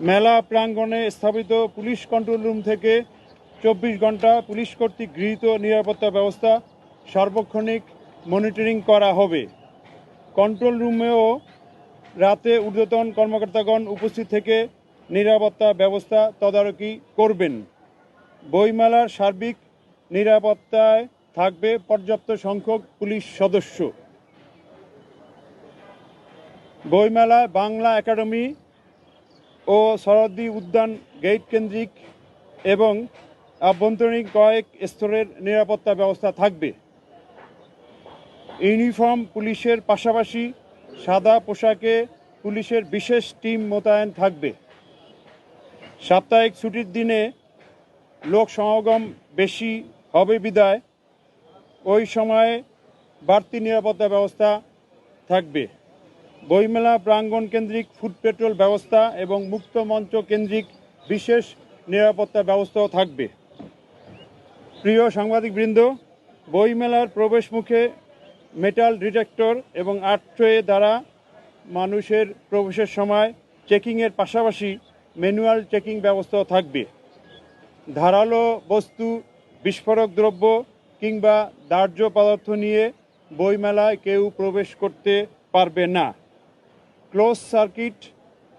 মেলা প্রাঙ্গণে স্থাপিত পুলিশ কন্ট্রোল রুম থেকে 24 ঘন্টা পুলিশ কর্তৃক গৃহীত নিরাপত্তা ব্যবস্থা সার্বক্ষণিক মনিটরিং করা হবে। কন্ট্রোল রুমেও রাতে ঊর্ধ্বতন কর্মকর্তাগণ উপস্থিত থেকে নিরাপত্তা ব্যবস্থা তদারকি করবেন। বইমেলার সার্বিক নিরাপত্তায় থাকবে পর্যাপ্ত সংখ্যক পুলিশ সদস্য। বইমেলায় বাংলা একাডেমি ও সরহদ্দি উদ্যান গেট কেন্দ্রিক এবং আভ্যন্তরীণ কয়েক স্তরের নিরাপত্তা ব্যবস্থা থাকবে। ইউনিফর্ম পুলিশের পাশাপাশি সাদা পোশাকে পুলিশের বিশেষ টিম মোতায়েন থাকবে। সাপ্তাহিক ছুটির দিনে লোক সমাগম বেশি হবে বিধায় ওই সময়ে বাড়তি নিরাপত্তা ব্যবস্থা থাকবে। বইমেলা প্রাঙ্গণ কেন্দ্রিক ফুড পেট্রোল ব্যবস্থা এবং মুক্ত মঞ্চ কেন্দ্রিক বিশেষ নিরাপত্তা ব্যবস্থাও থাকবে। প্রিয় সাংবাদিকবৃন্দ, বইমেলার প্রবেশ মুখে মেটাল ডিটেক্টর এবং আর্ট্রে দ্বারা মানুষের প্রবেশের সময় চেকিংয়ের পাশাপাশি ম্যানুয়াল চেকিং ব্যবস্থাও থাকবে। ধারালো বস্তু, বিস্ফোরক দ্রব্য কিংবা দাহ্য পদার্থ নিয়ে বইমেলায় কেউ প্রবেশ করতে পারবে না। ক্লোজ সার্কিট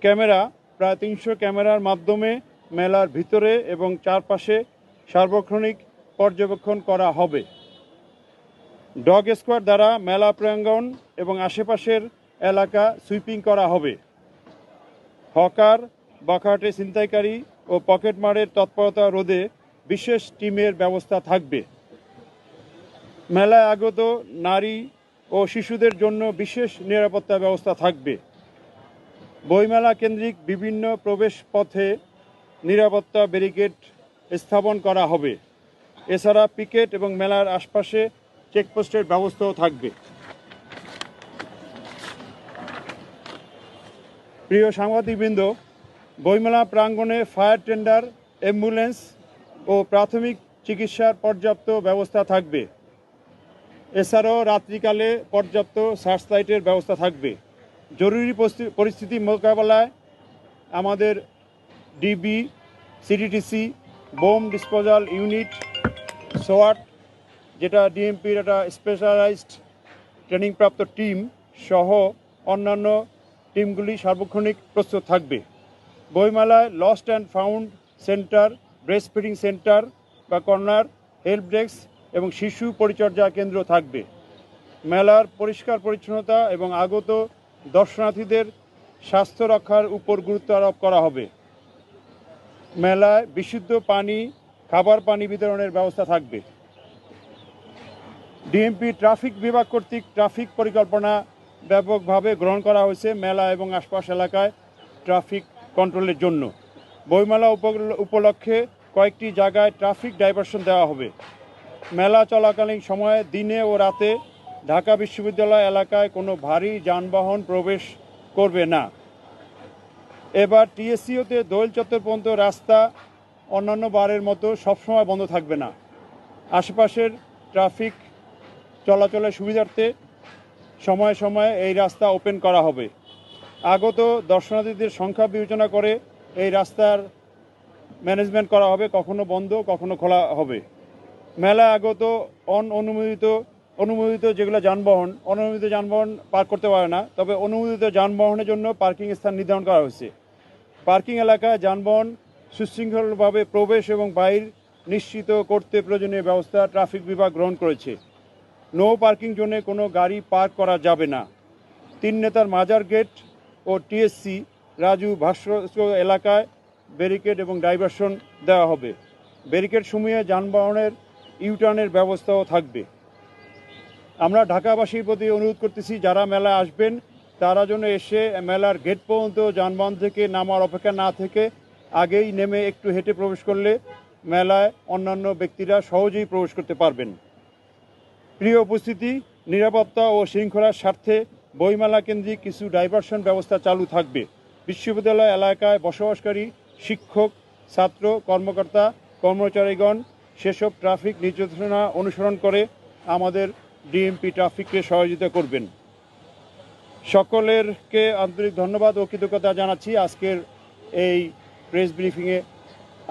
ক্যামেরা, প্রায় 300 ক্যামেরার মাধ্যমে মেলার ভিতরে এবং চারপাশে সার্বক্ষণিক পর্যবেক্ষণ করা হবে। ডগ স্কোয়াড দ্বারা মেলা প্রাঙ্গণ এবং আশেপাশের এলাকা সুইপিং করা হবে। হকার, বাখাটে ছিনতাইকারী ও পকেটমারের তৎপরতা রোধে বিশেষ টিমের ব্যবস্থা থাকবে। মেলায় আগত নারী ও শিশুদের জন্য বিশেষ নিরাপত্তা ব্যবস্থা থাকবে। বইমেলা কেন্দ্রিক বিভিন্ন প্রবেশ পথে নিরাপত্তা ব্যারিকেড স্থাপন করা হবে। এছাড়া পিকেট এবং মেলার আশপাশে চেকপোস্টের ব্যবস্থাও থাকবে। প্রিয় সাংবাদিকবৃন্দ, বইমেলা প্রাঙ্গণে ফায়ার টেন্ডার, অ্যাম্বুলেন্স ও প্রাথমিক চিকিৎসার পর্যাপ্ত ব্যবস্থা থাকবে। এছাড়াও রাত্রিকালে পর্যাপ্ত সার্চ লাইটের ব্যবস্থা থাকবে। জরুরি পরিস্থিতি মোকাবেলায় আমাদের ডিবি, সিডিটিসি, বোম ডিসপোজাল ইউনিট, সোয়াট, যেটা ডিএমপির একটা স্পেশালাইজড ট্রেনিংপ্রাপ্ত টিম সহ অন্যান্য টিমগুলি সার্বক্ষণিক প্রস্তুত থাকবে। বইমেলায় lost and found centre, breast feeding centre বা কর্নার, হেল্প ডেস্ক এবং শিশু পরিচর্যা কেন্দ্র থাকবে। মেলার পরিষ্কার পরিচ্ছন্নতা এবং আগত দর্শনার্থীদের স্বাস্থ্য রক্ষার উপর গুরুত্ব আরোপ করা হবে। মেলায় বিশুদ্ধ পানি, খাবার পানি বিতরণের ব্যবস্থা থাকবে। ডিএমপি ট্রাফিক বিভাগ কর্তৃক ট্রাফিক পরিকল্পনা ব্যাপকভাবে গ্রহণ করা হয়েছে মেলা এবং আশপাশ এলাকায় ট্রাফিক কন্ট্রোলের জন্য। বইমেলা উপলক্ষে কয়েকটি জায়গায় ট্রাফিক ডাইভারশন দেওয়া হবে। মেলা চলাকালীন সময়ে দিনে ও রাতে ঢাকা বিশ্ববিদ্যালয় এলাকায় কোনো ভারী যানবাহন প্রবেশ করবে না। এবার টিএসসিওতে দোয়েল চত্বর পর্যন্ত রাস্তা অন্যান্য বারের মতো সবসময় বন্ধ থাকবে না। আশেপাশের ট্রাফিক চলাচলের সুবিধার্থে সময়ে সময়ে এই রাস্তা ওপেন করা হবে। আগত দর্শনার্থীদের সংখ্যা বিবেচনা করে এই রাস্তার ম্যানেজমেন্ট করা হবে, কখনো বন্ধ কখনো খোলা হবে। মেলা আগত অনুমোদিত যেগুলো যানবাহন, অনুমোদিত যানবাহন পার্ক করতে পারে না, তবে অনুমোদিত যানবাহনের জন্য পার্কিং স্থান নির্ধারণ করা হয়েছে। পার্কিং এলাকায় যানবাহন সুশৃঙ্খলভাবে প্রবেশ এবং বাইর নিশ্চিত করতে প্রয়োজনীয় ব্যবস্থা ট্রাফিক বিভাগ গ্রহণ করেছে। নো পার্কিং জোনে কোনো গাড়ি পার্ক করা যাবে না। 3 নেতার মাজার গেট ও টিএসসি রাজু ভাস্কর্য এলাকায় ব্যারিকেড এবং ডাইভারশন দেওয়া হবে। ব্যারিকেড সমূহে যানবাহনের ইউটার্নের ব্যবস্থাও থাকবে। আমরা ঢাকাবাসীর প্রতি অনুরোধ করতেছি, যারা মেলায় আসবেন তারা যেন এসে মেলার গেট পর্যন্ত যানবাহন থেকে নামার অপেক্ষা না থেকে আগেই নেমে একটু হেঁটে প্রবেশ করলে মেলায় অন্যান্য ব্যক্তিরা সহজেই প্রবেশ করতে পারবেন। প্রিয় উপস্থিতি, নিরাপত্তা ও শৃঙ্খলার স্বার্থে বইমেলা কেন্দ্রিক কিছু ডাইভারশন ব্যবস্থা চালু থাকবে। বিশ্ববিদ্যালয় এলাকায় বসবাসকারী শিক্ষক, ছাত্র, কর্মকর্তা, কর্মচারীগণ সেসব ট্রাফিক নির্দেশনা অনুসরণ করে আমাদের ডিএমপি ট্রাফিককে সহযোগিতা করবেন। সকলেরকে আন্তরিক ধন্যবাদ ও কৃতজ্ঞতা জানাচ্ছি আজকের এই প্রেস ব্রিফিংয়ে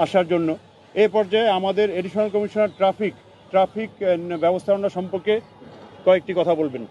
আসার জন্য। এই পর্যায়ে আমাদের এডিশনাল কমিশনার ট্রাফিক ব্যবস্থাপনা সম্পর্কে কয়েকটি কথা বলবেন।